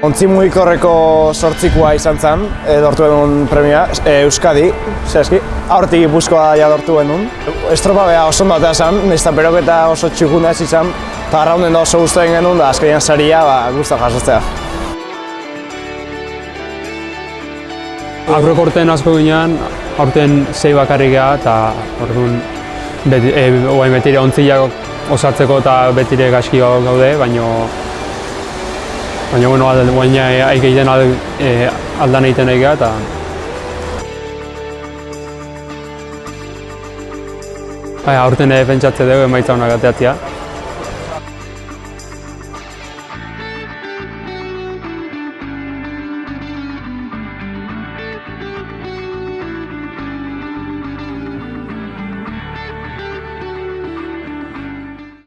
Ontzi mugikorreko sortzikoa izan zen, dortu edun premia, Euskadi, zehazki. Aurretik Gipuzkoa ja dortu edun. Estropa beha oso ondatea zen, nizta peroketa oso txukuna ez izan, eta arraunden da oso guztu egin genuen, da azkenean saria guztu jasotzea. Aurreko urtean asko ginean, aurten 6 bakarrik geha, eta orduan betire ontziak osatzeko eta betire gaizki gaude, baina bueno, baina egiten aldan egiten egitea eta aurten pentsatze dugu emaitza honak ateatzea.